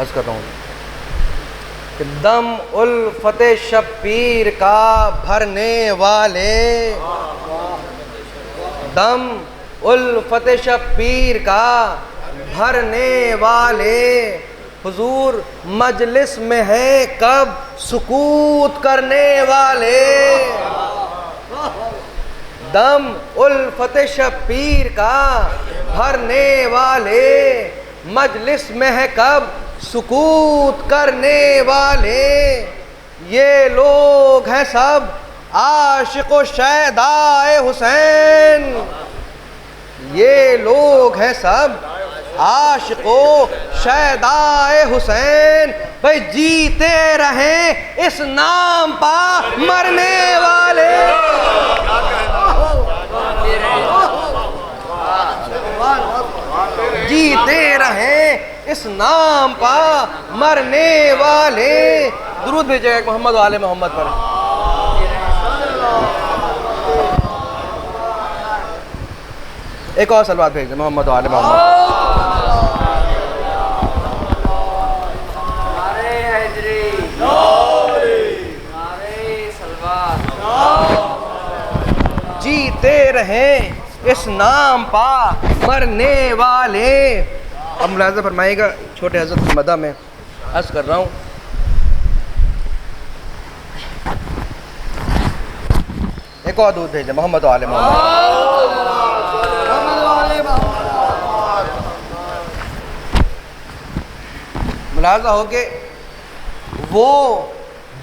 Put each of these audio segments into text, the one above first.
अर्ज़ कर रहा हूँ कि दम उल्फत शब्बीर का भरने वाले, दम उल्फत शब्बीर का भरने वाले, हुजूर मजलिस में है कब सुकूत करने वाले। दम उल्फत शब्बीर का भरने वाले, मजलिस में है कब सुकूत करने वाले। ये लोग हैं सब आशिक़ व शैदाए हुसैन, ये लोग हैं सब आशिक़ व शैदाए हुसैन। भाई जीते रहें इस नाम पा मरने वाले। जीते रहें इस नाम पा मरने वाले। दुरूद भेजिएगा मोहम्मद वाले मोहम्मद पर। एक और सलवात भेज दे मोहम्मद वाले मोहम्मद। जीते रहें इस नाम पा मरने वाले। अब मुलाज़ा फरमाइएगा छोटे हज़रत की मदह में अर्ज़ कर रहा हूँ। एक और दूध भेजे मोहम्मद वाले मोहम्मद। मुलाज़ा हो के वो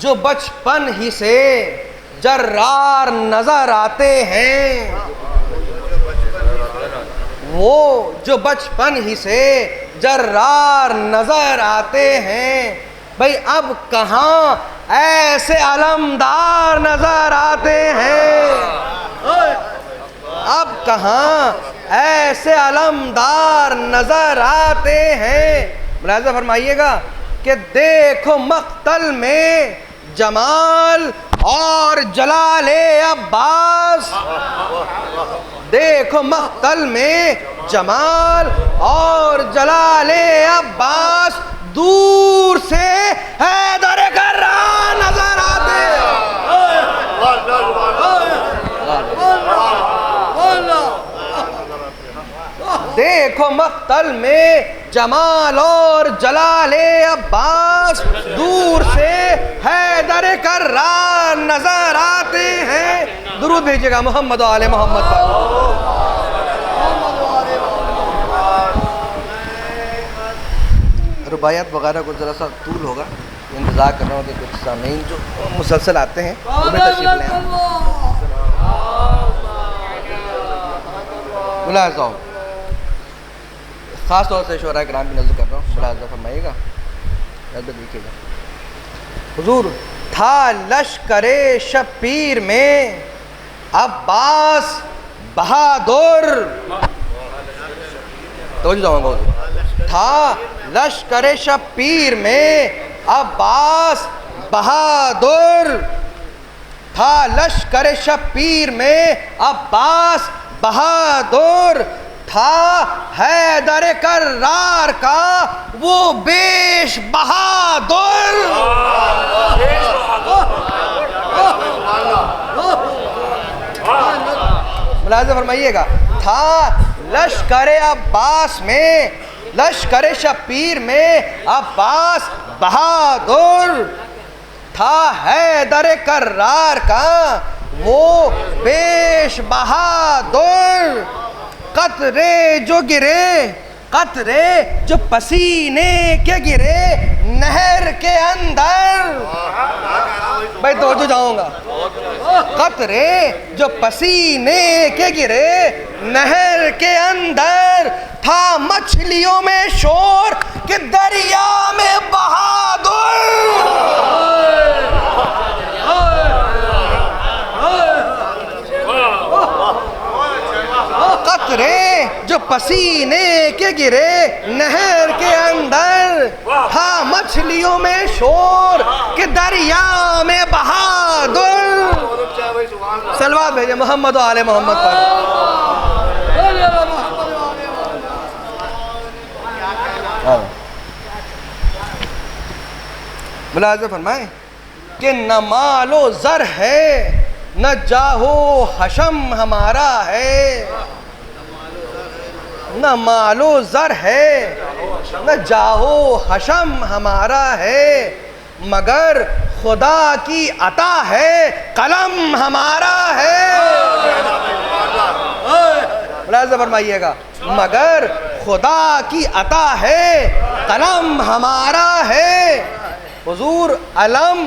जो बचपन ही से जर्रार नजर आते हैं, वो जो बचपन ही से जर्रार नजर आते हैं। भाई अब कहाँ ऐसे अलमदार नजर आते हैं, अब कहाँ ऐसे अलमदार नजर आते हैं। मुलाज़ा फरमाइएगा कि देखो मक्तल में जमाल और जलाले अब्बास, देखो मक्तल में जमाल और जलाले अब्बास, दूर से हैदर कर्रार नजर आते। देखो मक्तल में जमाल और जलाले अब्बास, दूर से हैदर कर्रार नजर आते हैं। दुरूद भेजिएगा मोहम्मद वाले मोहम्मद पर। रुबायात वगैरह को ज़रा सा तूल होगा, इंतज़ार कर रहा हूँ कि कुछ सामीन जो मुसलसल आते हैं उन्हें तशरीफ़ ले आएं। मुलाज़ा हो ख़ास तौर से शोरा कराम की नज़र कर रहा हूँ, मुलाज़ा फरमाइएगा, नज़र देखिएगा। हुजूर था लश्करे शब्बीर में अब्बास बहादुर, तो जाऊँगा। था लश्करे शब्बीर में अब्बास बहादुर, था लश्करे शब्बीर में अब्बास बहादुर, था हैदर कर्रार का वो बेश बहादुर। मुलाज़ा फरमाइएगा, था लश्करे अब्बास में, लश्करे शब्बीर में अब्बास बहादुर, था हैदर कर्रार का वो बेश बहादुर। कतरे जो गिरे, कतरे जो पसीने के गिरे नहर के अंदर। भाई तो जो जाऊंगा। कतरे जो पसीने के गिरे नहर के अंदर, था मछलियों में शोर कि दरिया में बहादुर। कतरे जो पसीने के गिरे नहर के अंदर, हाँ मछलियों में शोर कि दरिया में बहादुर। सलवात भेजे मोहम्मद आले मोहम्मद पर। मुलाज़ा फरमाए कि न मालो ज़र है न जाहो हशम हमारा है, न मालो ज़र है न जाहो हशम हमारा है, मगर खुदा की अता है कलम हमारा है। मुलाज़ा फरमाइएगा, मगर खुदा की अता है कलम हमारा है। हुजूर अलम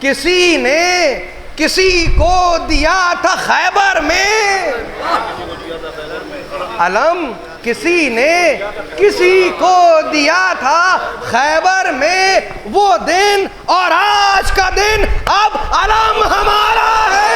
किसी ने किसी को दिया था खैबर में, अलम किसी ने किसी को दिया था खैबर में, वो दिन और आज का दिन अब अलम हमारा है।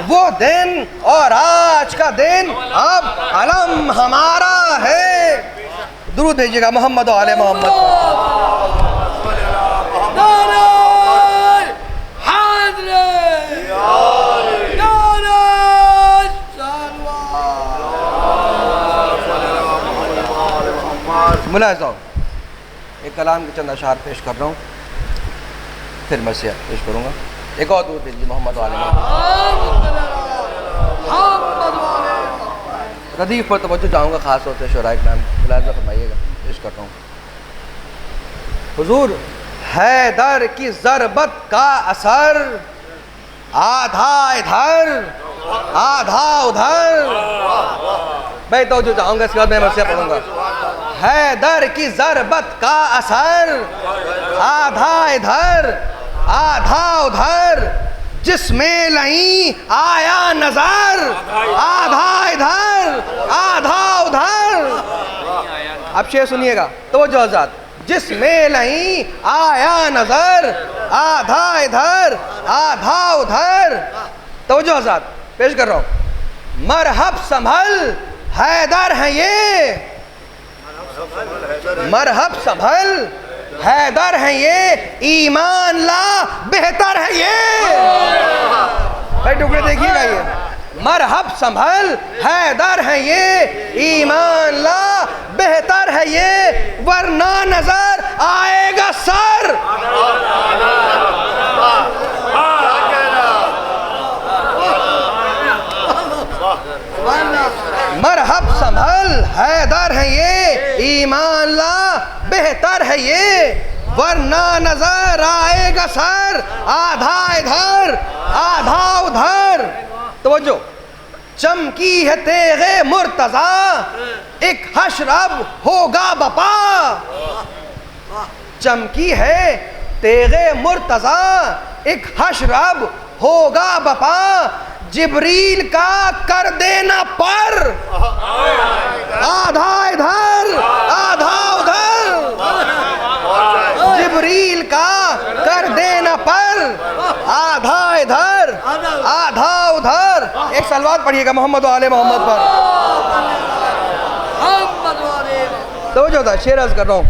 वो दिन और आज का दिन अब अलम हमारा है। दुरूद भेजिएगा मोहम्मद और आले मोहम्मद। मुलाज़ा एक कलाम के चंद अशार पेश कर रहा हूँ, फिर मैं से पेश करूँगा। एक और दूर भेजिए मोहम्मद वाले रदीफ़ पर तवज्जो चाहूँगा ख़ास तौर से शुराए नाम। मुलाज़ा फरमाइएगा, पेश करता हूँ। हुजूर हैदर की ज़रबत का असर आधा इधर आधा उधर। मैं तवज्जो चाहूँगा, इसके बाद मैं मरसिया पढ़ूँगा। हैदर की ज़रबत का असर आधा इधर आधा उधर, जिसमें नहीं आया नजर आधा इधर आधा उधर। अब शेर सुनिएगा तो जो आजाद, जिसमें नहीं आया नजर आधा इधर आधा उधर। तो जो आजाद पेश कर रहा हूं। मरहब संभल हैदर है ये, मरहब संभल हैदर है ये, ईमान ला बेहतर है ये। भाई टुकड़े देखिएगा, ये मरहब संभल हैदर है ये, ईमान ला बेहतर है ये, वरना नजर आएगा सर। मरहब संभल हैदर है ये, ईमान ला बेहतर है ये, वरना नजर आएगा सर आधा इधर आधा उधर। तो जो चमकी है तेगे मुर्तजा एक हश्र अब होगा बपा, चमकी है तेगे मुर्तजा एक हश्र अब होगा बपा, जिब्रील का कर देना पर आधा इधर आधा उधर, जिब्रील का कर देना पर आधा इधर आधा उधर। एक सलवात पढ़िएगा मोहम्मद आले मोहम्मद पर। तो जो था शेर अर्ज कर रहा हूँ,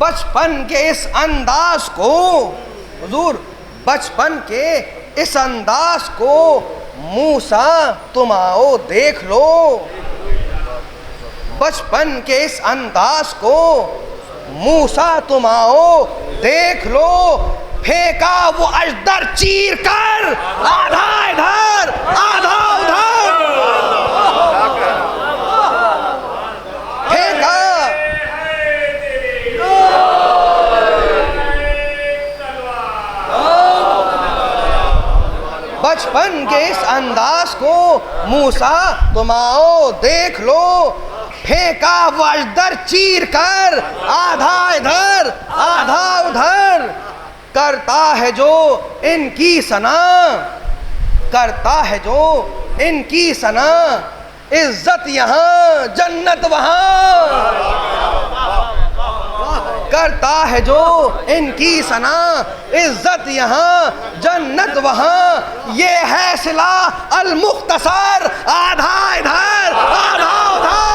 बचपन के इस अंदाज को हुजूर, बचपन के इस अंदाज को मूसा तुम आओ देख लो, बचपन के इस अंदाज को मूसा तुम आओ देख लो, फेंका वो अजदर चीर कर आधा इधर आधा उधर, फेंका बचपन के इस अंदाज को मूसा तुम आओ देख लो, फेंका वो अजदर चीर कर आधा इधर आधा उधर, करता है जो इनकी सना, करता है जो इनकी सना, इज्जत यहाँ जन्नत वहाँ, करता है जो इनकी सना, इज्जत यहाँ जन्नत वहाँ, ये है सिला अल मुख्तसर आधा इधर आधा उधर।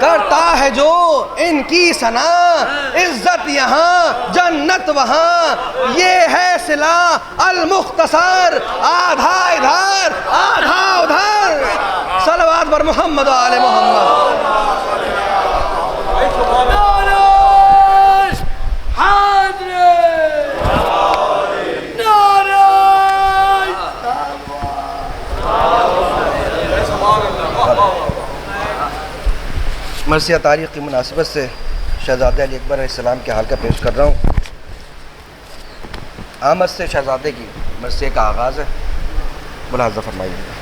करता है जो इनकी सना, इज्जत यहाँ जन्नत वहाँ, ये है सिला अल मुख्तसर, आधा इधर आधा उधर। सलवात पर मोहम्मद आले मोहम्मद। मरसिया तारीख़ की मुनासिबत से शहज़ादे अली अकबर अलैहिस्सलाम के हाल का पेश कर रहा हूँ। आमद से शहज़ादे की मरसिया का आगाज़ है। मुलाज़ा फरमाइएगा।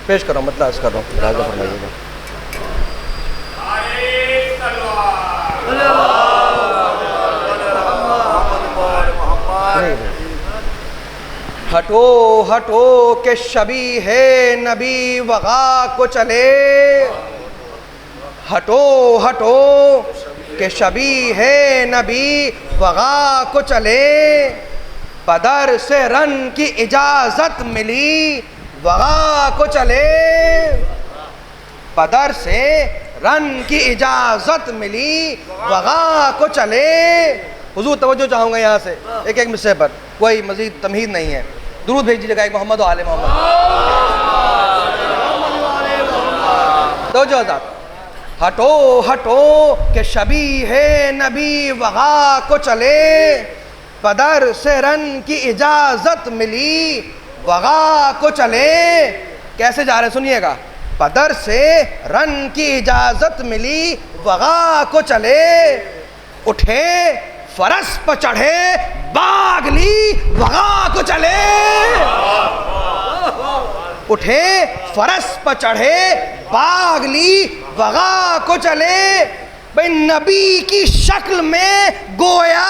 पेश कर रहा हूँ, मतलब अर्ज़ कर रहा हूँ, मुलाज़ा फरमाइएगा। हटो हटो के शबी है नबी वगा को चले, हटो हटो के शबी है नबी वगा को चले, पदर से रन की इजाज़त मिली वगा को चले, पदर से रन की इजाज़त मिली वगा को चले। हुजूर तवज्जो चाहूँगा यहाँ से एक एक मिसरे पर, कोई मज़ीद तमहीद नहीं है। दुरूद भेज दीजिएगा एक मोहम्मद आले मोहम्मद। दो जो हटो हटो के शबी है नबी वगा को चले, पदर से रन की इजाज़त मिली वगा को चले। कैसे जा रहे सुनिएगा। पदर से रन की इजाज़त मिली वगा को चले, उठे फरस पर चढ़े बागली वगा को चले, उठे फरस पर चढ़े बागली वगा को चले। भाई नबी की शक्ल में गोया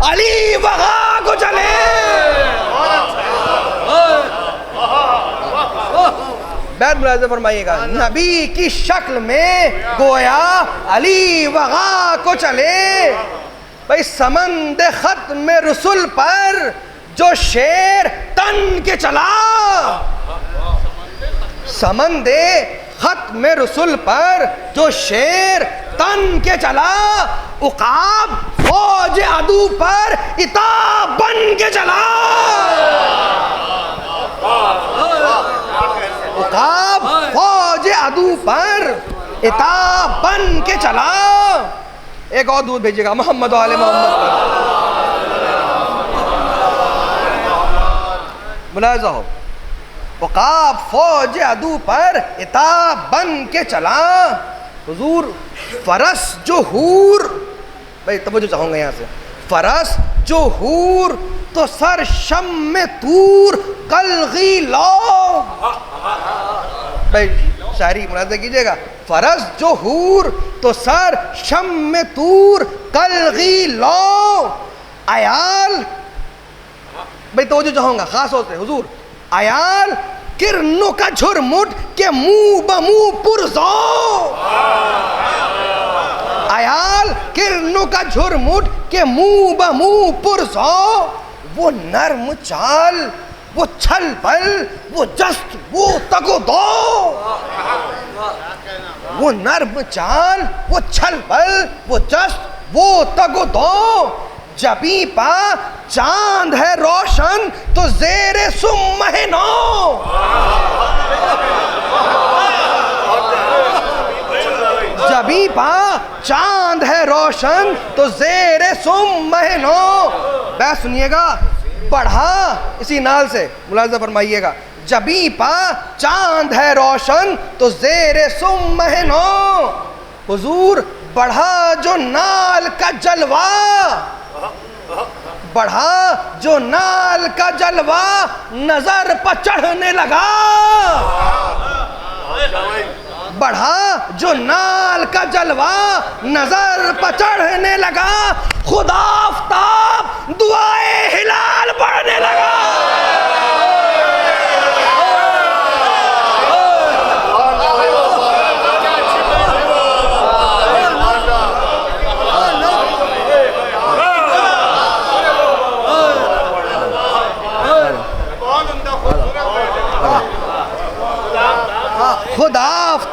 अली वगा को चले। बैत मुलाज़ा फरमाइएगा। नबी की शक्ल में गोया अली वगा को चले। भाई समंदे खत में रसूल पर जो शेर तन के चला, समंदे खत में रसूल पर जो शेर तन के चला, उकाब फौज अदू पर इताब बन के चला, उकाब फौज अदू पर इताब बन के चला। एक और दूध भेजिएगा मोहम्मद वाले मोहम्मद पर। मुलाज़ा हो। उकाब फौज अदू पर इताब बन के चला, हुजूर फरस जो हूर, भाई तवज्जो चाहूँगा यहाँ से, फरस जो हूर तो सर शम में तूर कलगी लो। भाई शायरी मुलाज़ा कीजिएगा। फरस जो हूर तो सर शम में तूर कलगी लो, अयाल, भाई तवज्जो चाहूँगा खास तौर से हुजूर, अयाल किरणों का झुरमुट के मुंह बमुंह पुरजो, अयाल किरणों का झुरमुट के मुंह बमुंह पुरजो। वो नर्म चाल, वो छल पल, वो जस्त, वो तगो दो, वो नर्म चाल, वो छल पल, वो जस्त, वो तगो दो। जबी पा चांद है रोशन तो जेरे सुमहनो, जबी पा चांद है रोशन तो जेरे सुमहनो। बैठ सुनिएगा, बढ़ा इसी नाल से मुलाज़ा फरमाइएगा। जबी पा चांद है रोशन तो जेरे सुमहनो, हुजूर बढ़ा जो नाल का जलवा, बढ़ा जो नाल का जलवा नजर पर चढ़ने लगा, बढ़ा जो नाल का जलवा नजर पर चढ़ने लगा। खुदा आफ्ताब दुआए हिलाल पढ़ने लगा।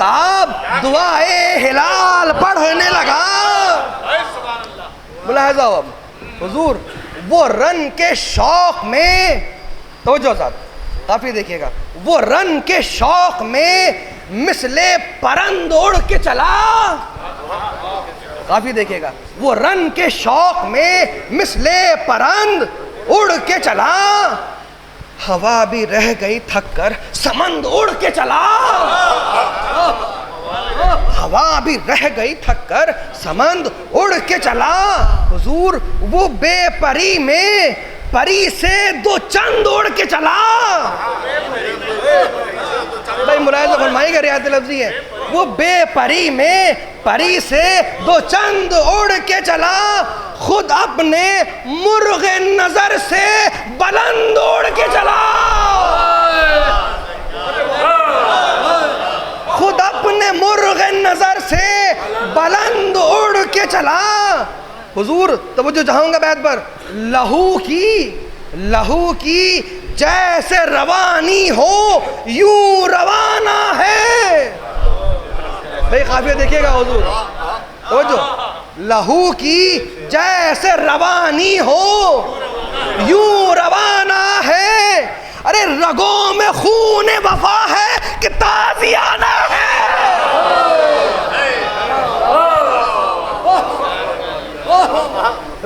आफ्ताब दुआए हिलाल पढ़ने लगा। बुलाया जाओ अब हुजूर वो रन के शौक में, तवज्जो साथ काफी देखिएगा, वो रन के शौक में मिसले परंद उड़ के चला। काफी देखिएगा, वो रन के शौक में मिसले परंद उड़ के चला। हवा भी रह गई थक कर समंद उड़ के चला। हवा भी रह गई थक कर समंद उड़ के चला। हुजूर वो बेपरी में परी से दो चंद उड़ के चला। भाई मुलाहिजा फरमाइएगा, रियायत लफ्जी है, वो बेपरी में परी से दो चंद उड़ के चला। खुद अपने मुर्ग नजर से बुलंद उड़ के चला। खुद अपने मुर्ग नजर से बुलंद उड़ के चला। हुजूर तवज्जो चाहूंगा बैत पर, लहू की जैसे रवानी हो यूं रवाना है। भाई काफिया देखिएगा हुजूर, तवज्जो, लहू की जैसे रवानी हो यूं रवाना है। अरे रगों में खून वफा है कि ताज़ियाना है।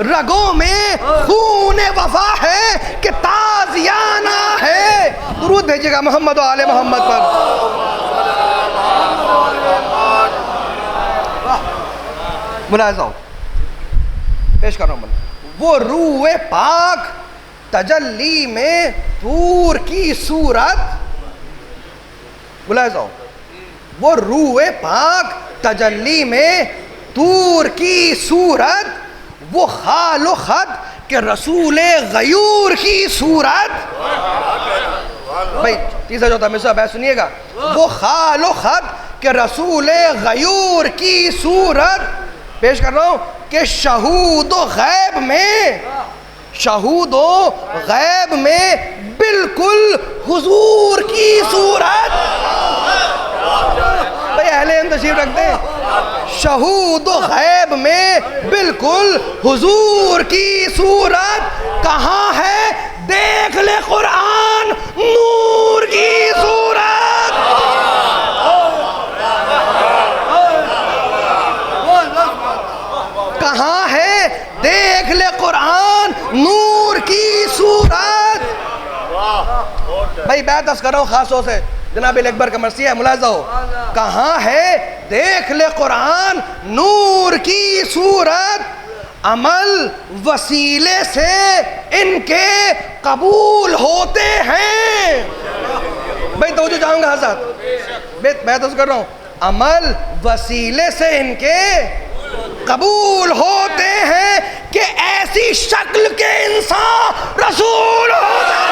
रगों में खून वफा है कि ताज़ियाना है। दुरूद भेजिएगा मोहम्मद और आले मोहम्मद पर। मुलाज़ा पेश कर रहा हूँ। वो रूए पाक तजल्ली में तूर की सूरत, मुलाज़ा, वो रूए पाक तजल्ली में तूर की सूरत, वो खालो खत के रसूले गयूर की सूरत। भाई तीसरा चौथा मिसरा बैठ सुनिएगा, वो खालो खत के रसूले गयूर की सूरत। पेश कर रहा हूं कि शहूदो गैब में, शहूदो गैब में बिल्कुल हुजूर की सूरत। भाई अहले हिंद तशरीफ रखते हैं, शहूद गैब में बिल्कुल हुजूर की सूरत। कहाँ है देख ले कुरान नूर की सूरत। कहाँ है देख ले कुरान नूर की सूरत। भाई बैत अर्ज़ कर रहा हूँ खासों से, जनाब अकबर का मर्सी है, मुलाज़ा हो, कहाँ है देख ले कुरान नूर की सूरत। अमल वसीले से इनके कबूल होते हैं। भाई तवज्जो चाहूंगा हज़रत, मैं तो कर रहा हूँ, अमल वसीले से इनके कबूल होते हैं कि ऐसी शक्ल के इंसान रसूल होते हैं।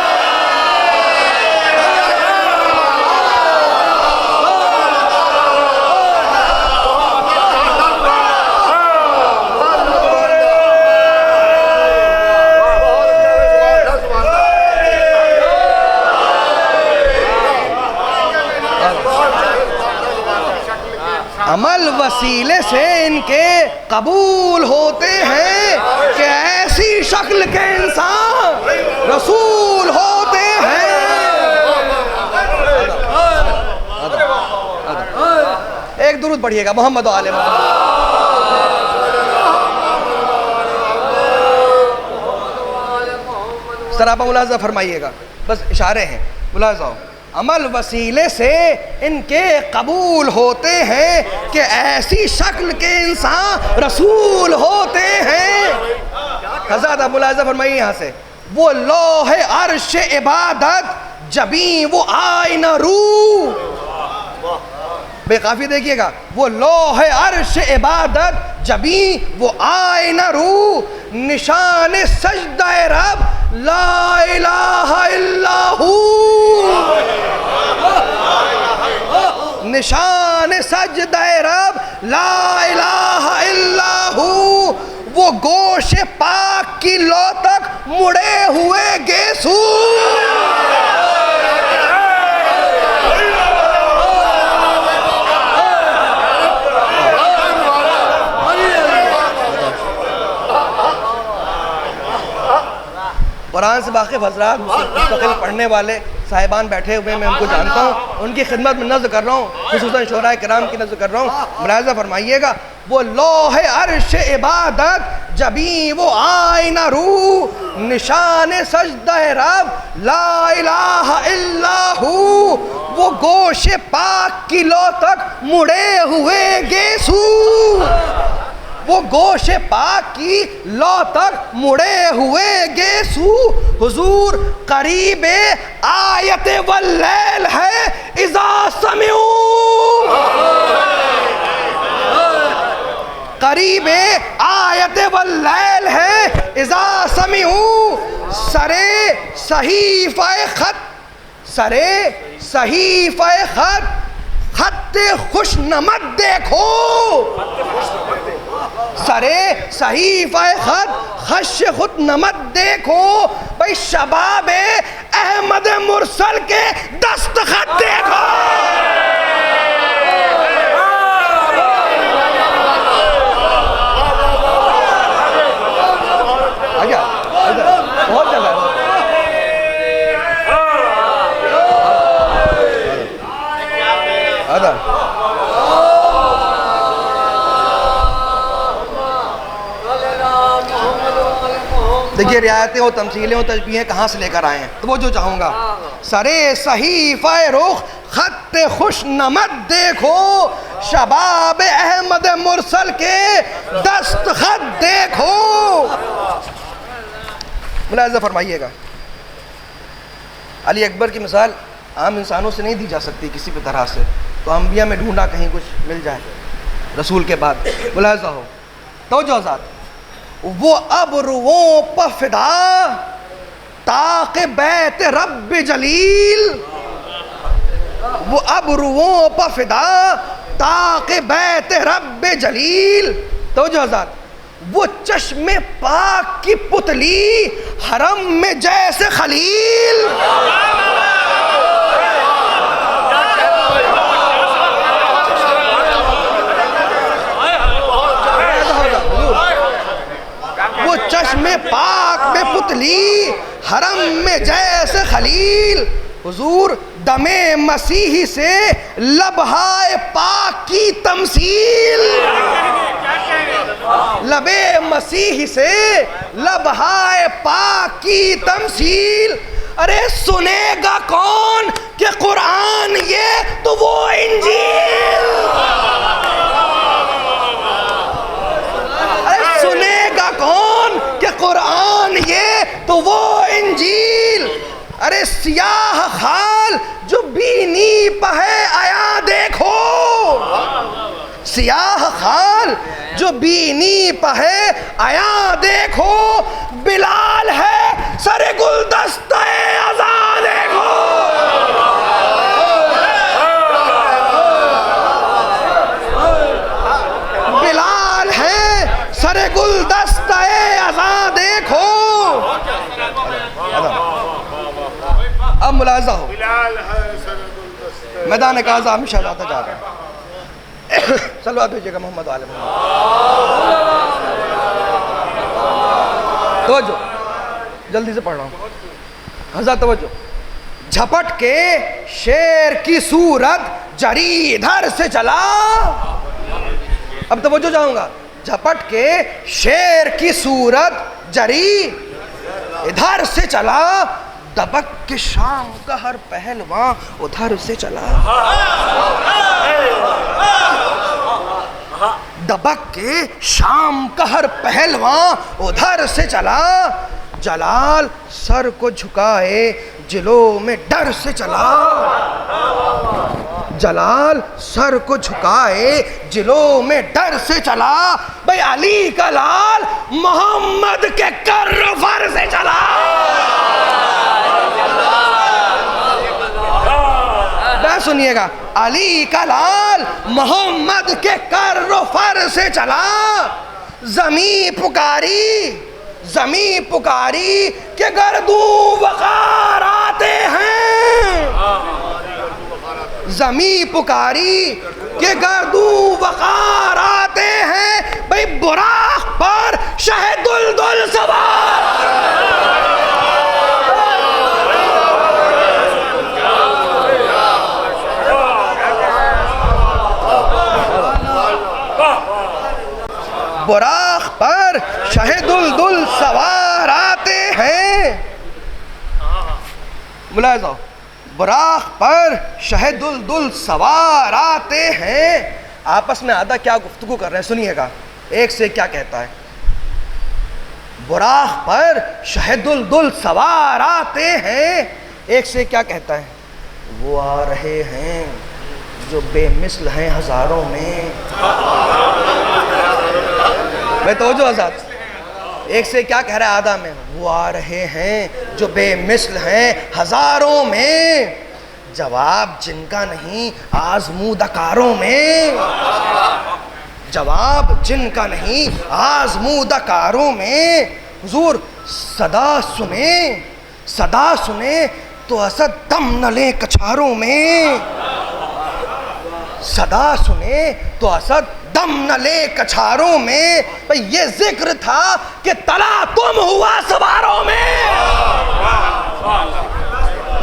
अमल वसीले से इनके कबूल होते हैं कि ऐसी शक्ल के इंसान रसूल होते हैं। एक दुरूद पढ़िएगा मोहम्मद और आले मोहम्मद। सरापा मुलाज़ा फरमाइएगा, बस इशारे हैं, मुलाज़ा। अमल वसीले से इनके कबूल होते हैं कि ऐसी शक्ल के इंसान रसूल होते हैं। हज़रत मुलाज़ा फरमाइए यहाँ से, वो लोहे अर्श इबादत जबी वो आईना रू। बेकाफी देखिएगा, वो लोहे अर्श इबादत जबी वो आईना रू। निशान सजदा रब ला इलाहा इल्लाहू। निशान सजदा रब ला इलाहा इल्लाहू। वो गोशे पाक की लो तक मुड़े हुए गेसू। कुरान से वाकिफ़ हज़रात मुस्तक़िल पढ़ने वाले साहिबान बैठे हुए, मैं उनको जानता हूँ, उनकी खिदमत में नज़्र कर रहा हूँ, खुसूसन शोराए किराम की नज़्र कर रहा हूँ। मुलाहिज़ा फरमाइएगा, वो लौह अर्श इबादत जबी वो आईना रूह निशान सजदा रब ला इलाहा इल्लाहू, वो गोशे पाक की लो तक मुड़े हुए गेसू, वो गोशे पाक की लो तक मुड़े हुए गेसू। हुजूर करीबे आयत वल्लैल है इज़ा समिऊ, करीबे आयत वल्लैल है इज़ा समिऊ। सरे सहीफ़े खत, सरे सहीफ़े खत, खत्ते खुश नमत देखो, सरे सहीफ़े खत खश खुद नमत देखो। भाई शबाबे अहमद मुरसल के दस्तखत देखो। बहुत जगह देखिए रियायतें और तमसीलें और तशबीहें कहाँ से लेकर आए हैं, तो वो जो चाहूँगा। सरे सहीफ़े रुख खत खुश नमत देखो, शबाब अहमद मुरसल के दस्तखत देखो। मुलाहिज़ा फरमाइएगा, अली अकबर की मिसाल आम इंसानों से नहीं दी जा सकती किसी भी तरह से, तो अंबिया में ढूंढा कहीं कुछ मिल जाए रसूल के बाद। मुलाहिज़ा हो तो जो ज़ात वो अबरुओं पर फिदा ताक़े बैत रब जलील, वो अबरुओं पर फिदा ताक़े बैत रब जलील। तो जो ज़ात वो चश्मे पाक की पुतली हरम में जैसे खलील, वो चश्मे पाक में पुतली हरम में जैसे खलील। हुजूर दमे मसीही से लबहाए पाक की तमसील, लबे मसीह से लबहाए पाक की तमसील। अरे सुनेगा कौन कि कुरान ये तो वो इंजील, अरे सुनेगा कौन कि कुरान ये तो वो इंजील। अरे सियाह खाल जो बीनी पहे आया देखो, सियाह खाल जो बीनी पहे आया देखो, बिलाल है सरे गुलदस्ता अज़ा देखो। बिलाल है सरे गुलदस्ता अज़ा देखो। अब मुलाज़ा हो, मैदान काज़ा हमेशा जाता जा रहा है। सलवात भेजिएगा मोहम्मद वाले मोहम्मद। तवज्जो, जल्दी से पढ़ रहा हूँ हज़रत, तवज्जो। झपट के शेर की सूरत जरी इधर से चला, अब तवज्जो जाऊंगा। झपट के शेर की सूरत जरी इधर से चला, दबक के शाम का हर पहलवान उधर से चला, दबक के शाम का हर पहलवान उधर से चला। जलाल सर को झुकाए जिलों में डर से चला, जलाल सर को झुकाए जिलों में डर से चला। भाई अली का लाल मोहम्मद के कर्र से चला, सुनिएगा, अली का लाल मोहम्मद के कर्र से चला। जमी पुकारी, जमी पुकारी के गर्दू वकार आते हैं, जमी पुकारी के गर्दू वकार आते हैं। भाई बुराक पर शहदुल दुल सवार, बुराक पर शहदुल सवार आते हैं। मुलाहिज़ा, बुराक पर शहदुल सवार आते हैं। आपस में आधा क्या गुफ्तगू कर रहे हैं, सुनिएगा एक से क्या कहता है। बुराक पर शहदुल सवार आते हैं, एक से क्या कहता है। वो आ रहे हैं जो बेमिसल हैं हजारों में। मैं तो जो आजाद, एक से क्या कह रहा है आधा में, वो आ रहे हैं जो बेमिसल हैं हजारों में, जवाब जिनका नहीं आजमूदकारों में। जवाब जिनका नहीं आजमूदकारों में। हुजूर सदा सुने तो असद दम न ले कछारों में। सदा सुने तो असद दम न ले कछारों में। भाई ये जिक्र था कि तला तुम हुआ सवारों में।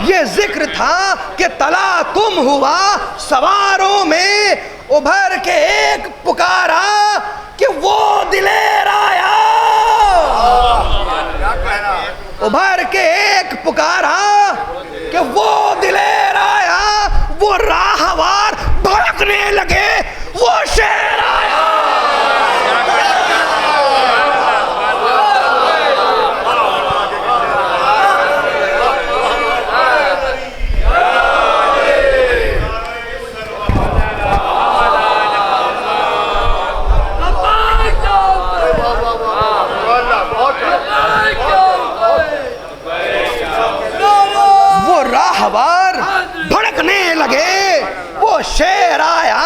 ये जिक्र था कि तला तुम हुआ सवारों में। उभर के एक पुकारा कि वो दिलेर आया। उभर के एक पुकारा कि वो दिलेर आया। वो राहवार भड़कने लगे, वो शेर आया। राहवार भड़कने लगे, वो शेर आया।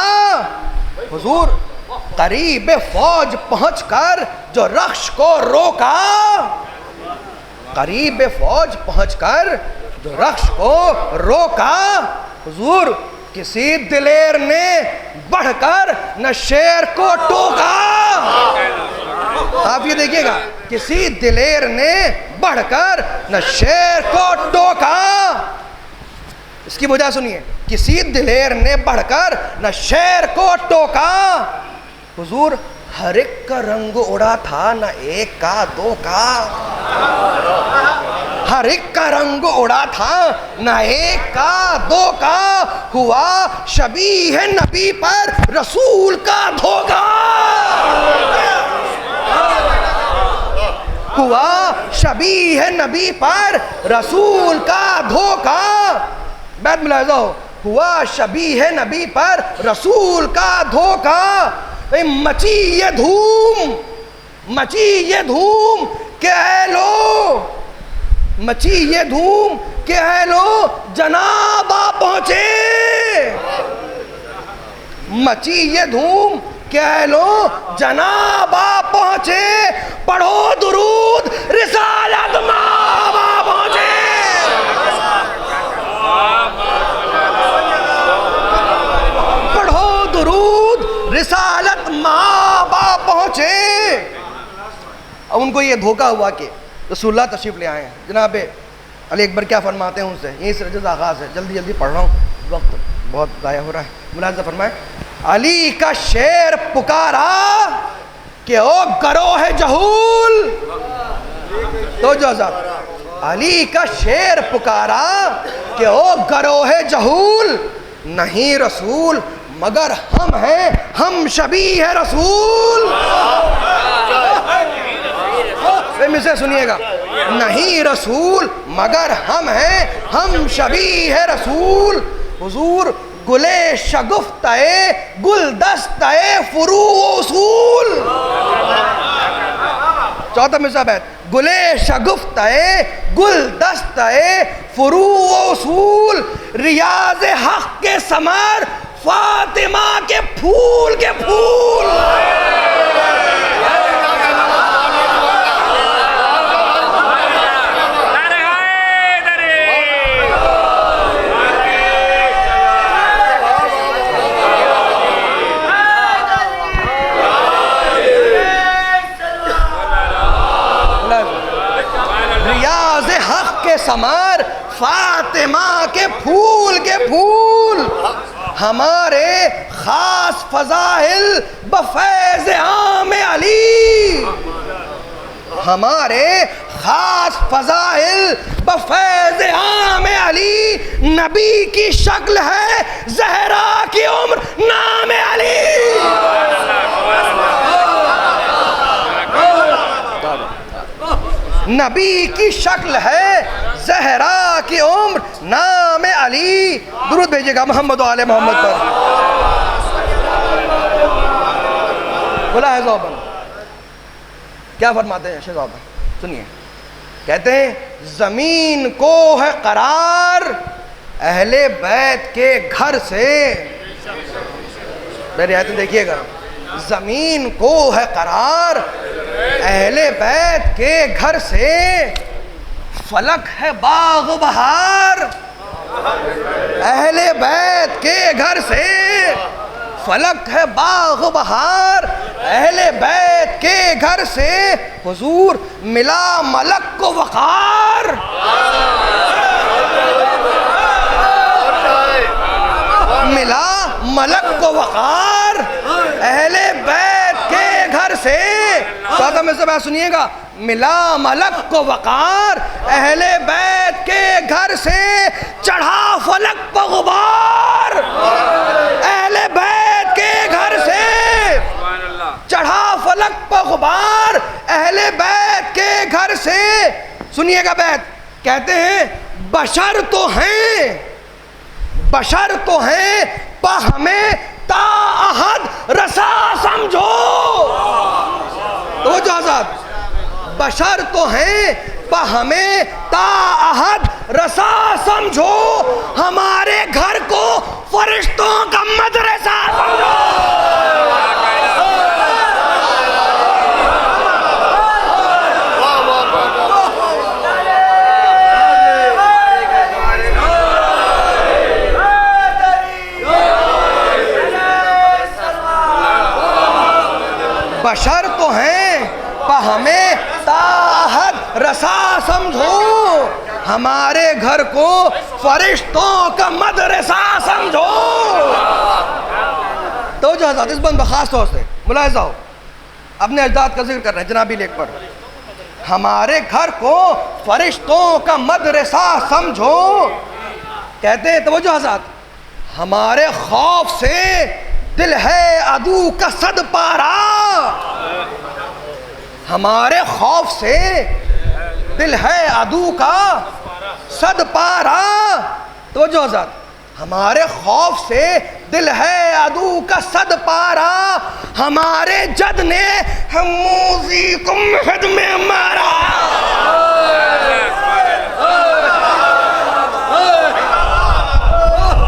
हुजूर करीब फौज पहुंचकर जो रख्श को रोका। करीब फौज पहुंचकर जो रख्श को रोका। हुजूर किसी दिलेर ने बढ़कर न शेर को टोका। आप ये देखिएगा, किसी दिलेर ने बढ़कर न शेर को टोका। इसकी वजह सुनिए, किसी दिलेर ने बढ़कर न शेर को टोका। हुजूर हर एक का रंग उड़ा था, न एक का दो का। हर एक का रंग उड़ा था, न एक का दो का। हुआ शबीह नबी पर रसूल का धोखा। हुआ शबीह नबी पर रसूल का धोखा। बैत मुलाहिज़ा हो, हुआ शबीह नबी पर रसूल का धोखा। मची ये धूम कह लो, मची ये धूम कह लो जनाबा पहुंचे। मची ये धूम कह लो जनाबा पहुंचे। पढ़ो दुरूद रिसालत माबा पहुंचे। पढ़ो दुरूद रिसालत माबा पहुंचे। अब उनको ये धोखा हुआ कि रसूलुल्लाह तशरीफ ले आए हैं। जनाब अली अकबर क्या फरमाते हैं उनसे, यहीं से रजत आगाज़ है, जल्दी जल्दी पढ़ रहा हूँ, वक्त बहुत ज़ाया हो रहा है। मुलाज़ा फरमाए, अली का शेर पुकारा कि ओ गरोह जहूल। तो जो अली का शेर पुकारा कि ओ गरोह जहूल, नहीं रसूल मगर हम हैं, हम शबीह रसूल। मिसे सुनिएगा, नहीं रसूल मगर हम हैं, हम शबीह रसूल। हुजूर गुले शगुफ्ताए गुलदस्ताए फुरू उसूल। चौथा मिसरा बैत, गुले शगुफ्ताए गुलदस्ताए फुरू उसूल। रियाज हक के समर फातिमा के फूल के फूल। समर फातिमा के फूल हमारे खास फजाइल बफैज़ आम अली, हमारे खास फजाइल बफैज़ आम अली, नबी की शक्ल है ज़हरा की उम्र नाम अली। नबी की शक्ल है ज़हरा की उम्र नाम अली। दुरूद भेजिएगा मोहम्मद व आले मोहम्मद पर। बोला है ज़ौबन, क्या फरमाते हैं शेख ज़ौबन, सुनिए। कहते हैं ज़मीन को है करार अहले बैत के घर से, मेरी आयत देखिएगा, ज़मीन को है करार अहले बैत के घर से, फलक है बाग बहार अहले बैत के घर से, फलक है बाग बहार अहले बैत के घर से, हुजूर मिला मलक को वक़ार, मिला मलक को वक़ार अहले बैत के घर से। सादा में से बात सुनिएगा, मिला मलक को वक़ार अहले बैत के घर से, चढ़ा फलक पर गुबार अहले बैत के घर से, चढ़ा फलक पर गुबार अहले बैत के घर से। सुनिएगा बैत, कहते हैं बशर तो हैं, बशर तो हैं पर हमें ताअहद रसा समझो। तो जो आजाद, बशर तो हैं पर हमें ताअहद रसा समझो, हमारे घर को फरिश्तों का मदरसा समझो। बशर तो हैं पर हमें ताअहद रसा समझो, हमारे घर को फरिश्तों का मदरसा समझो। तो जो हज़रत इस बंद खास तौर से मुलाहिज़ा हो, अपने अजदाद का जिक्र कर रहे हैं जनाबी लेख पर, हमारे घर को फरिश्तों का मदरसा समझो। कहते हैं तो जो हज़रत, हमारे खौफ से दिल है अदू का सद पारा, हमारे खौफ से दिल है अदू का सद पारा। तो जो आजाद, हमारे खौफ से दिल है अदू का सद पारा, हमारे जद ने हम मूजी को महद में मारा,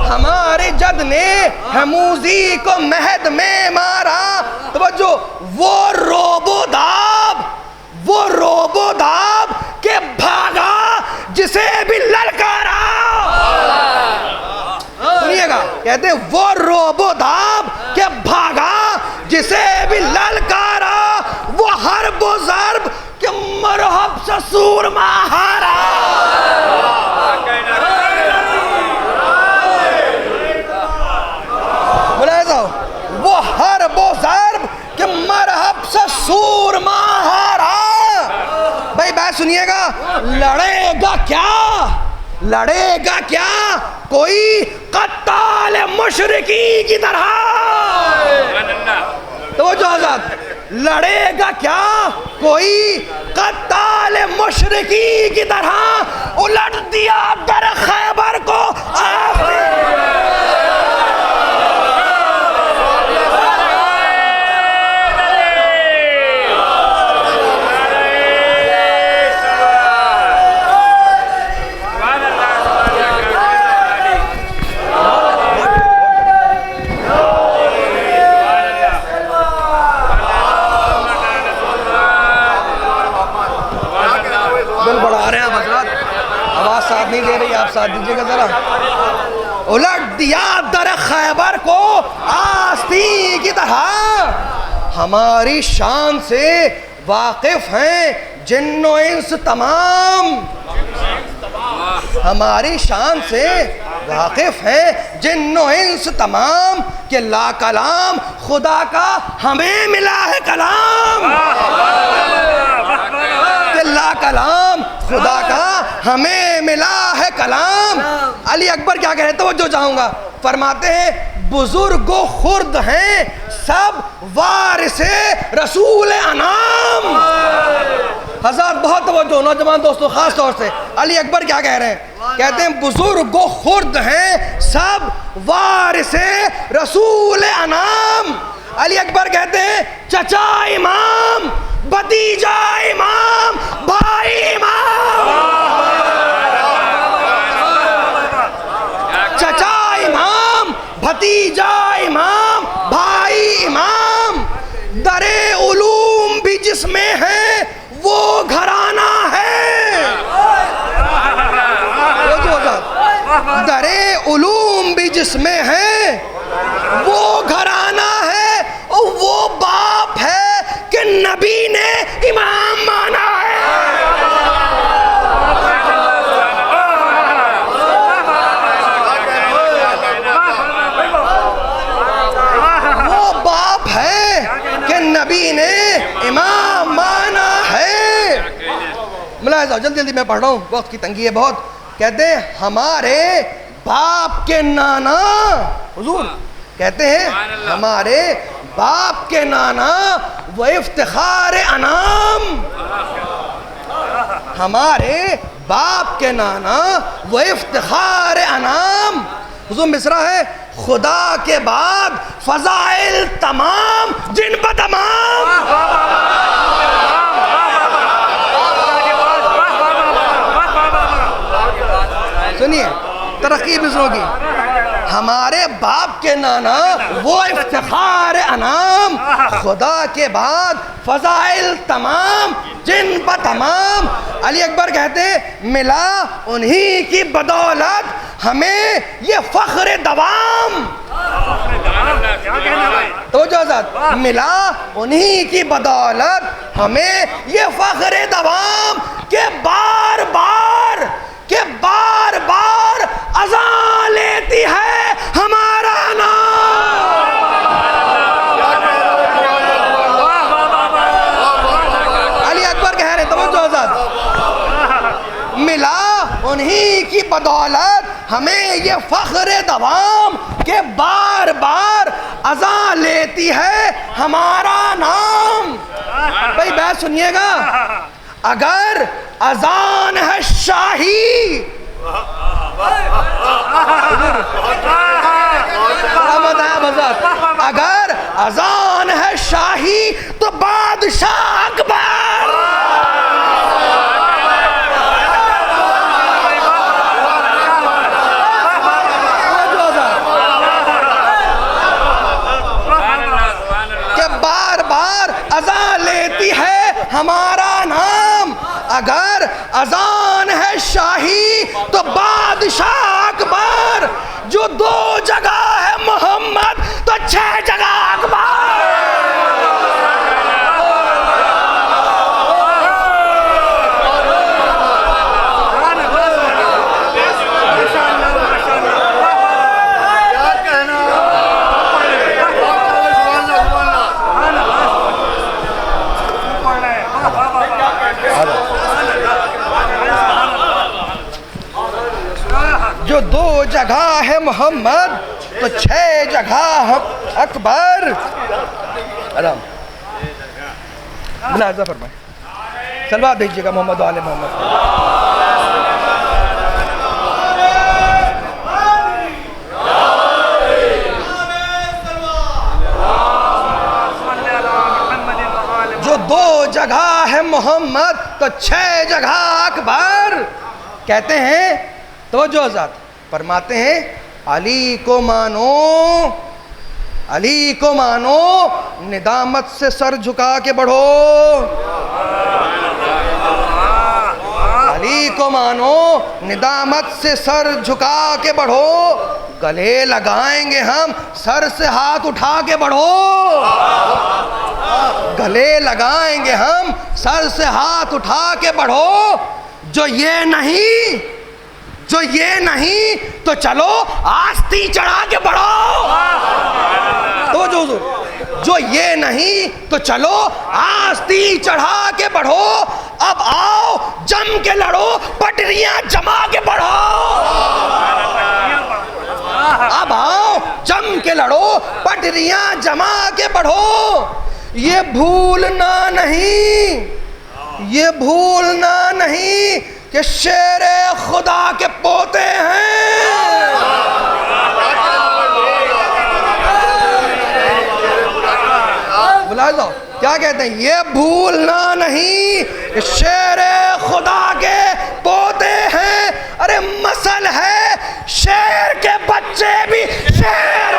हमारे जद ने हमूजी को महद में मारा। तो जो वो रोबोदाब, वो रोबोदाब के भागा जिसे भी ललकारा। सुनिएगा, कहते वो रोबोदाब के भागा जिसे भी ललकारा, वो हर बुज़र्ब के मरहब से सूरमा हारा। वो हर बुज़र्ब के मरहब से सूरमा हारा। भाई बात सुनिएगा, लड़ेगा क्या, लड़ेगा क्या कोई कत्ताल मुशरिकी की तरह। तो जो आजाद, लड़ेगा क्या कोई कत्ताल मुशरिकी की तरह, उलट दिया दर खैबर को नहीं दे रही, आप साथ दीजिएगा जरा। उलट दिया दर खैबर को आस्ती की तरह, हमारी शान से वाकिफ हैं जिन्नो इंस तमाम, हमारी शान से वाकिफ हैं जिन्नो इंस तमाम कि ला कलाम खुदा का हमें मिला है कलाम, कि ला कलाम खुदा का हमें मिला है कलाम। अली अकबर क्या कह रहे हैं, तवज्जो चाहूँगा, फरमाते हैं बुजुर्गो खुर्द हैं सब वारिसे रसूल अनाम। हज़रात बहुत तवज्जो, नौजवान दोस्तों खास तौर से अली अकबर क्या कह रहे हैं, कहते हैं बुजुर्गो खुर्द हैं सब वारिसे रसूल अनाम। अली अकबर कहते हैं चचा इमाम, भतीजा इमाम, भाई इमाम, चचा इमाम, भतीजा इमाम, भाई इमाम। दरे उलूम भी जिसमें है वो घराना है, दरे उलूम भी जिसमें है वो घराना है, और वो बाप है कि नबी ने इमाम माना है। वो बाप है कि नबी ने इमाम माना है। मुलाहिज़ा, जल्दी जल्दी मैं पढ़ रहा हूँ, वक्त की तंगी है बहुत। कहते हैं हमारे बाप के नाना, हुजूर कहते हैं हमारे बाप के नाना वो इफ्तिखार अनाम, हमारे बाप के नाना वो इफ्तिखार अनाम। हुजूर मिसरा है खुदा के बाद फजाइल तमाम जिन पर तमाम। सुनिए तरक्की मिसरों की, हमारे बाप के नाना वो इफ्तिखार अनाम, खुदा के बाद फजाइल तमाम जिन पर तमाम। अली अकबर कहते मिला उन्हीं की बदौलत हमें ये फख्र दवाम, तो जो मिला उन्हीं की बदौलत हमें ये फख्र दवाम के बार बार अज़ान लेती है हमारा नाम। अली अकबर कह रहे तवज्जो आज़ाद, मिला उन्हीं की बदौलत हमें ये फख्र दवाम के बार बार अज़ान लेती है हमारा नाम। भाई बात सुनिएगा, अगर अजान है शाही, अगर अजान है शाही तो बादशाह अकबर, के बार बार अजान लेती है हमारा नाम। अगर अजान है शाही तो बादशाह अकबर, जो 2 जगह है मोहम्मद तो 6 जगह अकबर। जो 2 जगह है मोहम्मद तो 6 जगह अकबर। आराम मुलाज़ा फरमाए, सलवात भेजिएगा मोहम्मद वाले मोहम्मद। जो 2 जगह है मोहम्मद तो 6 जगह अकबर। कहते हैं तो जो आज़ाद फरमाते हैं अली को मानो, अली को मानो, निदामत से सर झुका के बढ़ो, अली को मानो, निदामत से सर झुका के बढ़ो, गले लगाएंगे हम सर से हाथ उठा के बढ़ो, गले लगाएंगे हम सर से हाथ उठा के बढ़ो। जो ये नहीं जो ये नहीं तो चलो आस्ती चढ़ा के बढ़ो। तो जो ये नहीं तो चलो आस्ती चढ़ा के बढ़ो। अब आओ जम के लड़ो, पटरियां जमा के बढ़ो। अब आओ जम के लड़ो, पटरियां जमा के बढ़ो। ये भूलना नहीं, ये भूलना नहीं कि शेरे खुदा के पोते हैं। बुला दो क्या कहते हैं, ये भूलना नहीं कि शेरे खुदा के पोते हैं। अरे मसल है शेर के बच्चे भी शेर।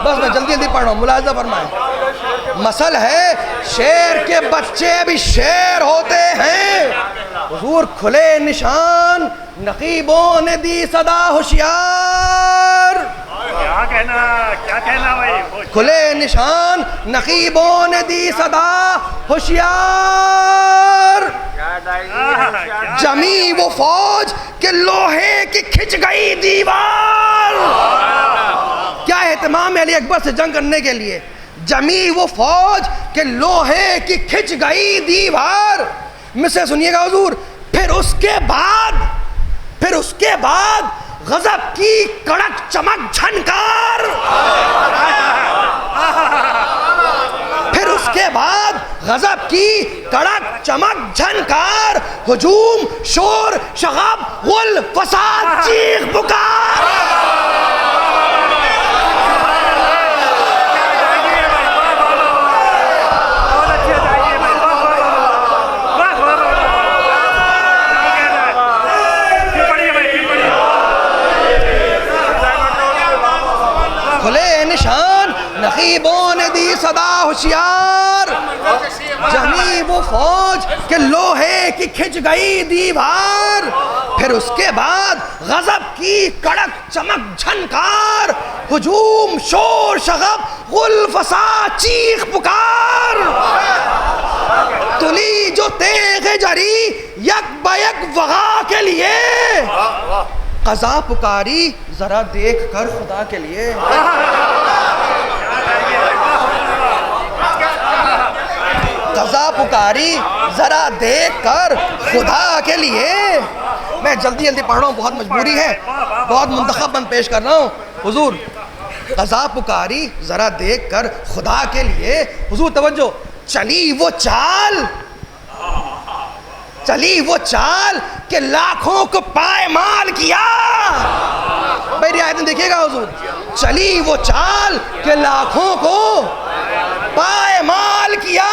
बस मैं जल्दी जल्दी पढ़ रहा हूँ, मुलाजा फरमाए। मसल है शेर के बच्चे भी शेर होते हैं। हुजूर खुले निशान नकीबों ने दी सदा होशियार। क्या कहना भाई। खुले निशान नकीबों ने दी सदा होशियार। जमी वो फौज के लोहे की खिंच गई दीवार। क्या एहतमाम अली अकबर से जंग करने के लिए जमी वो फौज के लोहे की खिंच गई दीवार। मिसरे सुनिएगा हुजूर। फिर उसके बाद गजब की कड़क चमक झनकार। फिर उसके बाद गजब की कड़क चमक झनकार। हुजूम शोर शगब गुल फसाद चीख पुकार। खुले निशान नकीबों ने दी सदा होशियार। जमी वो फौज के लोहे की खिंच गई दीवार। फिर उसके बाद गजब की कड़क चमक झनकार। हुजूम शोर शगब गुल फसाद चीख पुकार। तुली जो तेग जरी यक बयक वगा के लिए। कज़ा पुकारी जरा देख कर खुदा के लिए। कज़ा पुकारी जरा देख कर खुदा के लिए। मैं जल्दी जल्दी पढ़ रहा हूँ, बहुत मजबूरी है, बहुत मुंतखब बंद पेश कर रहा हूँ। हुजूर कज़ा पुकारी जरा देख कर खुदा के लिए। हुजूर तवज्जो। चली वो चाल के लाखों को पायमाल किया। मेरी आयत में देखिएगा हुजूर। चली वो चाल के लाखों को पायमाल किया।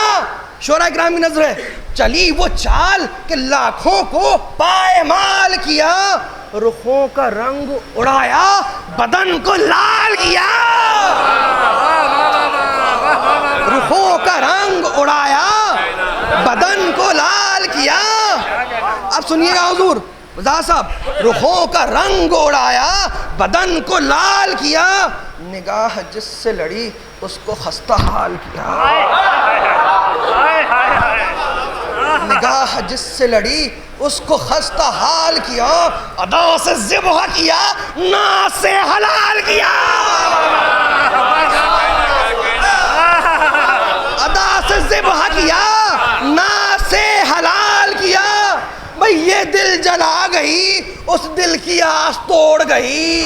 शोरा इकराम की नजर है। चली वो चाल के लाखों को पायमाल किया। रुखों का रंग उड़ाया, बदन को लाल किया। रुखों का रंग उड़ाया, बदन को लाल किया। अब सुनिएगा हुजूर रज़ा साहब। रुखों का रंग उड़ाया, बदन को लाल किया। निगाह जिससे लड़ी उसको खस्ता हाल किया। निगाह जिससे लड़ी उसको खस्ता हाल किया। अदा से ज़िब्ह किया, नाज से हलाल किया। अदा से ज़िब्ह किया, नाज से हलाल किया। भाई ये दिल जला गई, उस दिल की आस तोड़ गई।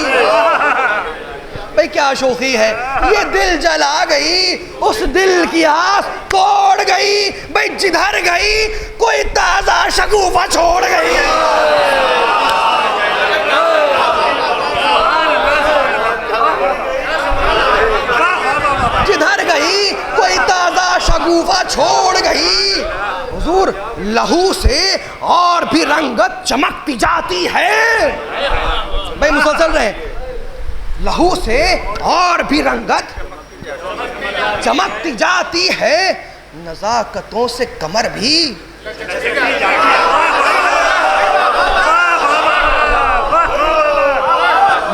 भाई क्या शोखी है। ये दिल जला गई, उस दिल की आस तोड़ गई। भाई जिधर गई कोई ताजा शगुफा छोड़ गई। जिधर गई कोई ताजा शगुफा छोड़ गई। हुजूर लहू से और भी रंगत चमकती जाती है। भाई मुसलसल रहे। लहू से और भी रंगत चमकती जाती है। नज़ाकतों से कमर भी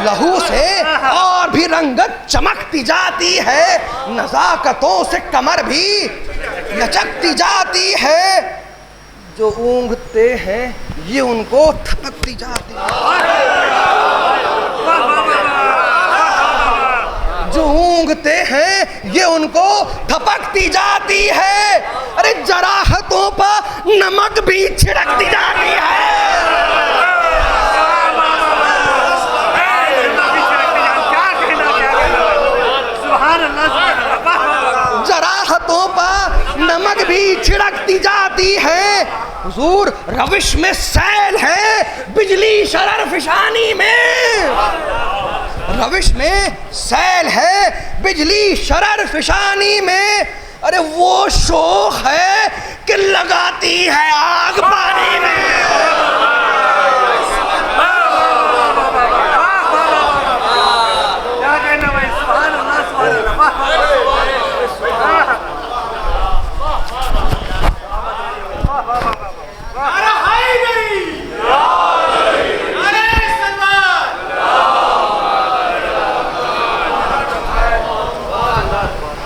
लहू से और भी रंगत चमकती जाती है, नज़ाकतों से कमर भी लचकती जाती है। जो ऊँघते हैं ये उनको थपकती जाती है, जो ऊँघते हैं ये उनको थपकती जाती है। अरे जराहतों पर नमक भी छिड़कती जाती है। जराहतों पर नमक भी छिड़कती जाती है। हुजूर रविश में सैल है बिजली शरर फिशानी में, रविश में सैल है बिजली शरर फिशानी में। अरे वो शोख है कि लगाती है आग पानी में।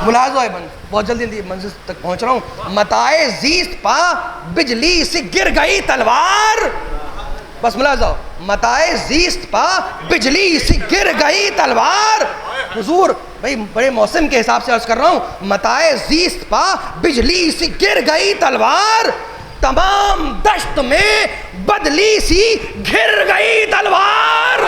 मुलाज़ो है बंद, बहुत जल्दी मंजिल तक पहुंच रहा हूँ। मताए ज़ीस्त पा बिजली से गिर गई तलवार, बस मुलाज़ो, मताए ज़ीस्त पा बिजली से गिर गई तलवार। हुजूर भाई बड़े मौसम के हिसाब से अर्ज़ कर रहा हूँ। मताए ज़ीस्त पा बिजली से गिर गई तलवार, तमाम दश्त में बदली सी घिर गई तलवार,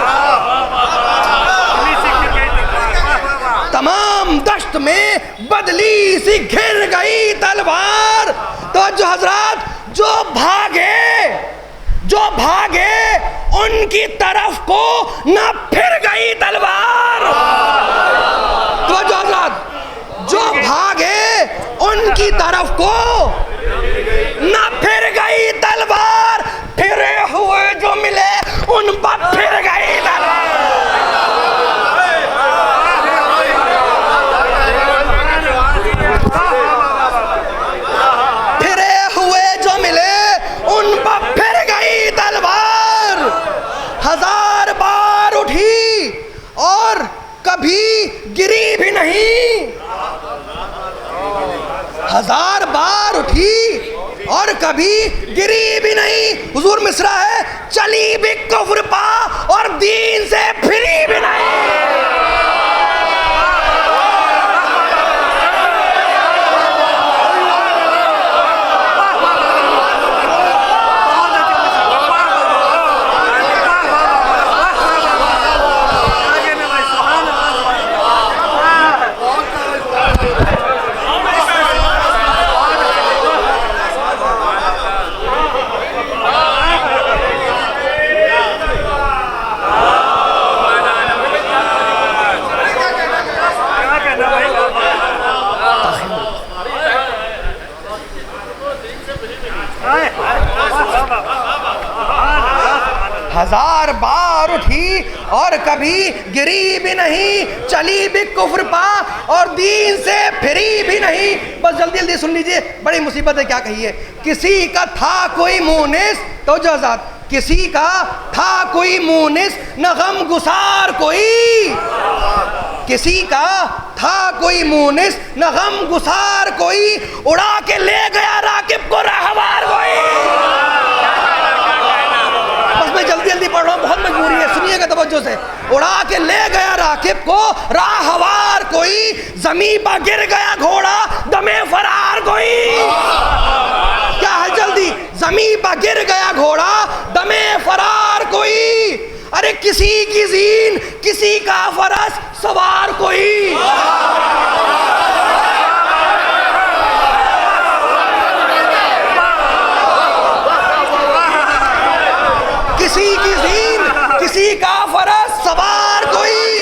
तमाम दश्त में बदली सी घिर गई तलवार। तो जो हजरात जो भागे उनकी तरफ को ना फिर गई तलवार। तो जो हजरात जो भागे उनकी तरफ को ना फिर गई तलवार, फिरे हुए जो मिले उन पर फिर गई तलवार। हजार बार उठी और कभी गिरी भी नहीं, हजार बार उठी और कभी गिरी भी नहीं। हुजूर मिसरा है, चली भी कुफ्र पा और दीन से फिरी भी नहीं। हजार बार उठी और कभी गिरी भी नहीं, चली भी कुफ्र पा और दीन से फिरी भी नहीं। बस जल्दी जल्दी सुन लीजिए, बड़ी मुसीबत है। क्या कही है? किसी का था कोई मुनिस, तो जज़ात किसी का था कोई मुनिस, न गम गुसार कोई, किसी का था कोई मुनिस न गम गुसार कोई, उड़ा के ले गया राकिब को रहवार कोई। मैं जल्दी जल्दी पढ़ रहा हूँ, बहुत मजबूरी है, सुनिएगा तवज्जो से। उड़ा के ले गया राकिब को राहवार कोई, जमीन पर गिर गया घोड़ा दमे फरार कोई। क्या है? जल्दी, जमीन पर गिर गया घोड़ा दमे फरार कोई। अरे किसी की जीन किसी का फरस सवार कोई। किसी की जीन किसी का फरस सवार कोई।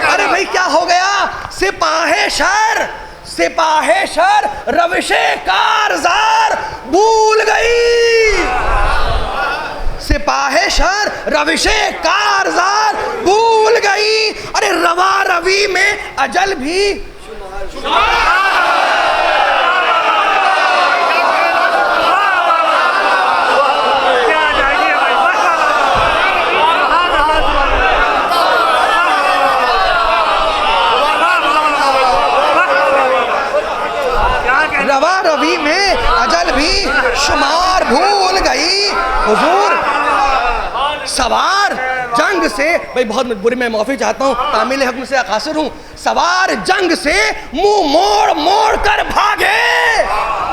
अरे भाई क्या हो गया? सिपाहे शर रविशे कारजार भूल गई। सिपाहे शर रविशे कारजार भूल गई। अरे रवा रवी में अजल भी सवार जंग से, भाई बहुत बुरी मैं माफ़ी चाहता हूँ, तामील हुक्म से कासिर हूँ, सवार जंग से मुंह मोड़ मोड़ कर भागे।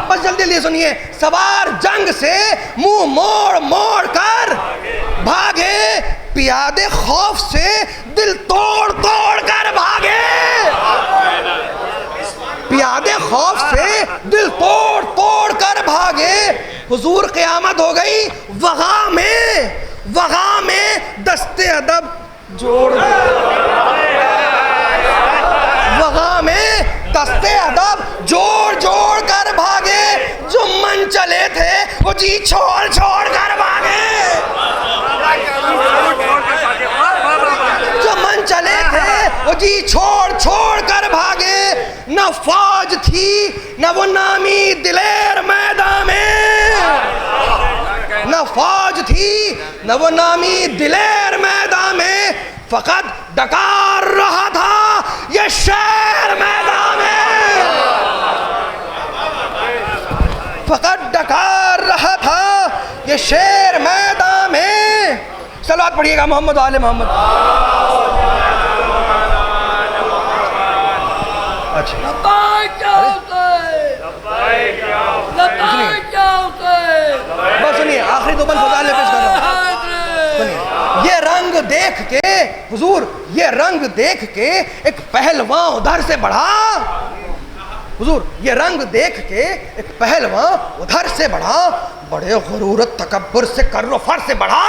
बस जल्दी जल्दी सुनिए, सवार जंग से मुंह मोड़ मोड़ कर भागे, पियादे खौफ से दिल तोड़ तोड़ कर भागे, पियादे खौफ से दिल तोड़ तोड़ कर भागे। हुजूर क़यामत हो गई वग़ा में दस्ते अदब जोड़, वग़ा में दस्ते अदब जोड़ जोड़ कर भागे, जो मन चले थे वो जी छोड़ छोड़ कर भागे, जो मन चले थे वो जी छोड़ छोड़ कर भागे। न फौज थी न वो नामी दिलेर मैदान में, न फौज थी न वो नामी दिलेर मैदान में, फकत डकार रहा था ये शेर मैदान में, फकत डकार रहा था ये शेर मैदान में। सलावत पढ़िएगा मोहम्मद आले मोहम्मद। अच्छा बस सुनिए, आखिरी दो बंद फजाइल पेश कर रहा हूं। सुनिए, ये रंग देख के हुजूर, ये रंग देख के एक पहलवान उधर से बढ़ा, हुजूर ये रंग देख के एक पहलवान उधर से बढ़ा, बड़े गुरूरत तकब्बुर से कर्रो फर से बढ़ा।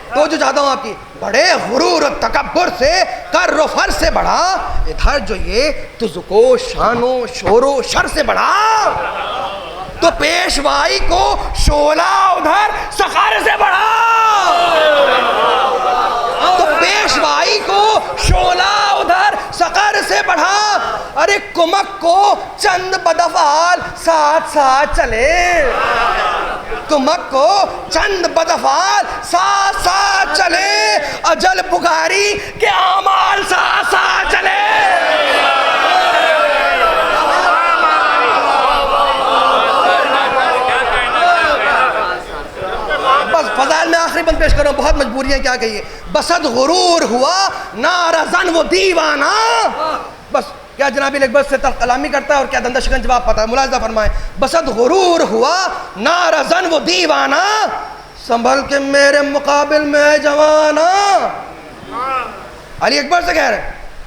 तो जो चाहता हूं आपकी, बड़े गुरूर तकब्बुर से कर्रो फर से बढ़ा, इधर जो ये तुझको शानो शोरो शर से बढ़ा, तो पेशवाई को शोला उधर सखर से बढ़ा, तो पेशवाई को शोला उधर सकर से बढ़ा। अरे कुमक को चंद बदफाल साथ साथ चले, कुमक को चंद बदफाल साथ साथ चले, अजल पुकारी के आमाल साथ साथ चले। फजाइल में आखिरी बंद पेश कर रहा हूँ, बहुत मजबूरियाँ क्या कहिए। बसद गुरूर हुआ नारज़न वो दीवाना, बस क्या जनाबी लकबस से कलामी करता है और क्या धंधा शिकन जवाब पता है, मुलाज़ा फरमाए। बसद गुरूर हुआ नारज़न वो दीवाना, संभल के मेरे मुकाबिल में जवाना। अली अकबर से कह रहे,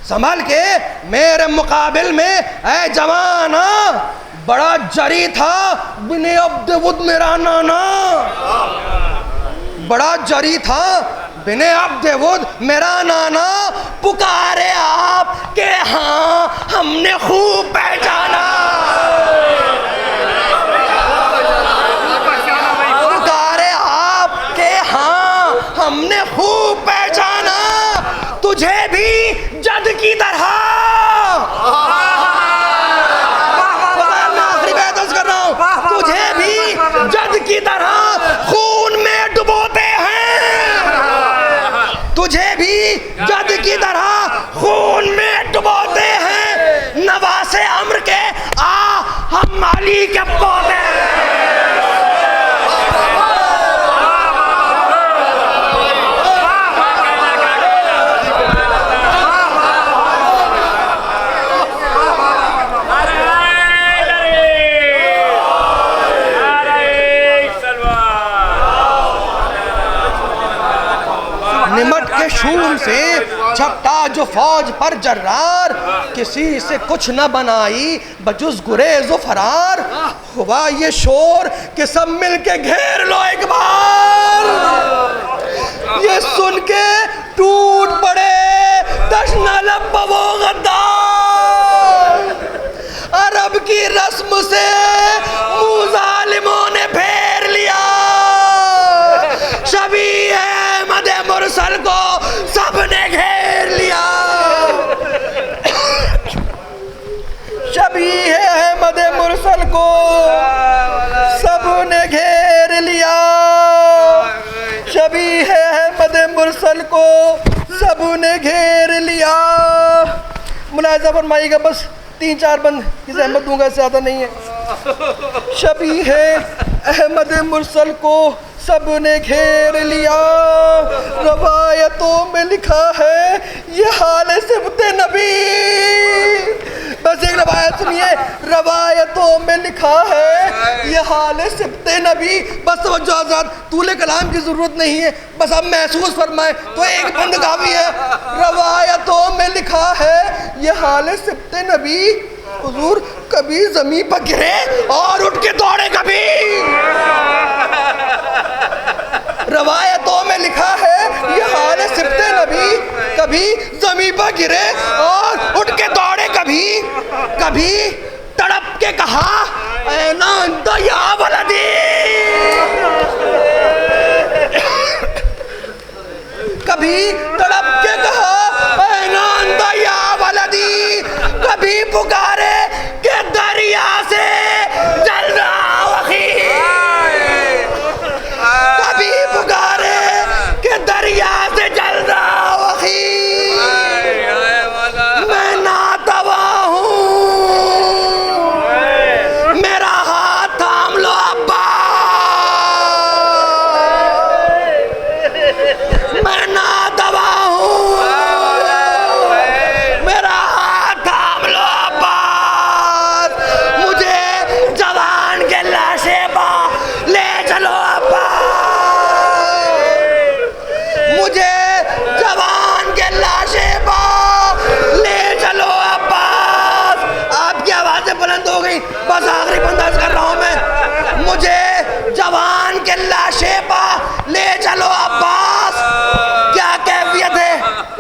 संभल के मेरे मुकाबिल में ऐ जवाना, बड़ा जरी था बिने अब्दवुद मेरा नाना, बड़ा जरी था बिने अब्दवुद मेरा नाना, पुकारे आप के हाँ हमने खूब पहचाना, पुकारे आप के हाँ हमने खूब पहचाना, तुझे भी जद की तरह, तुझे भी जद की तरह खून में डुबोते हैं, तुझे भी जद की तरह खून में डुबोते हैं, नवासे अम्र के आ हम अली के पोते हैं। निमट के शूर से झपटा जो फौज पर जर्रार, किसी से कुछ न बनाई बजुज गुरेज़ो फरार, हुआ ये शोर कि सब मिल के घेर लो एक बार, ये सुन के टूट पड़े तशना लब वो गद्दार, अरब की रस्म से मुँह जालिमों ने फेर लिया, शबी अहमद मुरसल को सबने घेर लिया, शबी अहमद मुरसल को सबने घेर लिया, शबी अहमद मुरसल को सबने घेर लिया। मुलाज़ा फरमाइएगा, बस 3-4 बंद की ज़हमत दूंगा, ज़्यादा नहीं है। शबी है अहमद मुरसल को सबने घेर लिया। रवायतों में लिखा है ये हाल सिबते नबी। बस एक रवायत सुनिए, रवायतों में लिखा है ये हाल सिबते नबी। बस तवज्जो आज़ाद, तूले कलाम की ज़रूरत नहीं है, बस आप महसूस फरमाएं तो एक बंद काफ़ी है। रवायतों में लिखा है ये हाल सिबते नबी। हुजूर कभी ज़मीन पर गिरे और उठ के दौड़े कभी। रवायतों में लिखा है ये हाल सिबते नबी, कभी ज़मीन पर गिरे और उठ के दौड़े कभी। कभी तड़प के कहा ऐ ना दया वलदी। कभी तड़प के कहा ऐ ना दया वलदी। कभी पुकारे के दरिया से जल रहा वही। कभी पुकारे के दरिया से जल रहा वही। मैं नातवा हूँ, मेरा हाथ थाम लो अब्बा। मैं नातवा हूँ, मेरा हाथ थाम लो अब्बा। मुझे जवान के लाशे बा ले चलो अब्बा। मुझे जवान के लाशे बा ले चलो अब्बा। आपकी आवाज़ें बुलंद हो गई, बस आखिरी बंदाज कर रहा हूँ मैं। मुझे जवान के लाशे बा ले चलो अब्बास। क्या कैफियत है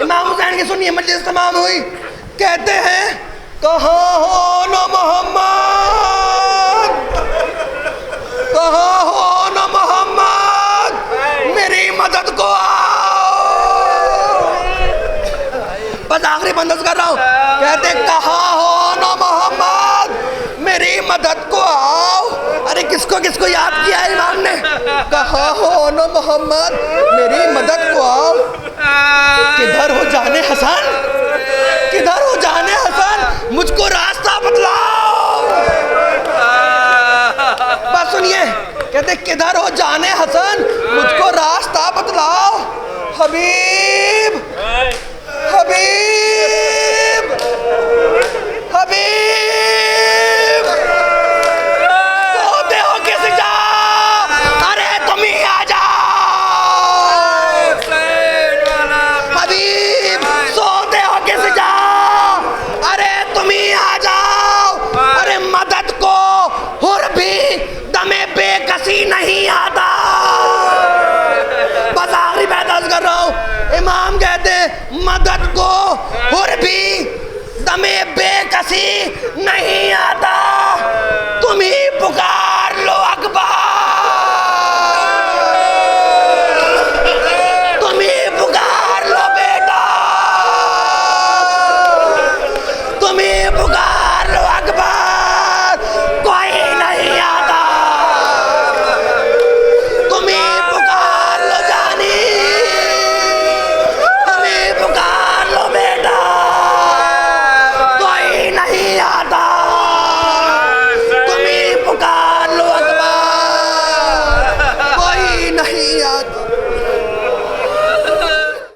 इमाम हुसैन की, सुनिए। मजलिस तमाम हुई, कहते हैं कहाँ हो न मोहम्मद, कहाँ हो न मोहम्मद, मेरी मदद को आओ। बस आखिरी बंदस कर रहा हूँ। कहते कहाँ हो न मोहम्मद, मेरी मदद को आओ। अरे किसको किसको याद किया है इमाम ने? कहाँ हो न मोहम्मद, मेरी मदद को आओ। किधर हो जाने हसन, किधर हो जाने हसन, मुझको रास्ता बतलाओ। बस सुनिए, कहते किधर हो जाने हसन, मुझको रास्ता बतलाओ। हबीब